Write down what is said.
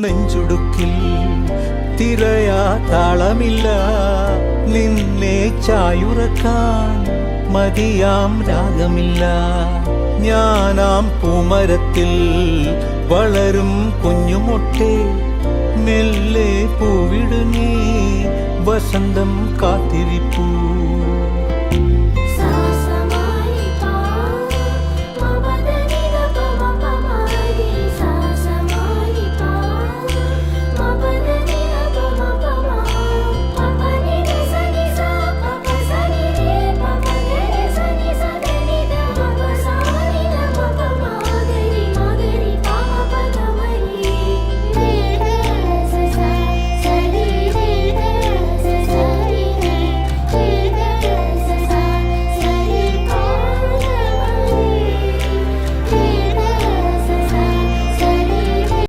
നെഞ്ചുടുക്കിൽ തിരയാ താളമില്ല, നിന്നെ ചായുറക്കാൻ മതിയാം രാഗമില്ല. ഞാനാം പൂമരത്തിൽ വളരും കുഞ്ഞുമൊട്ടെ, മെല്ലെ പൂവിടു നീ വസന്തം കാത്തിരിപ്പൂ.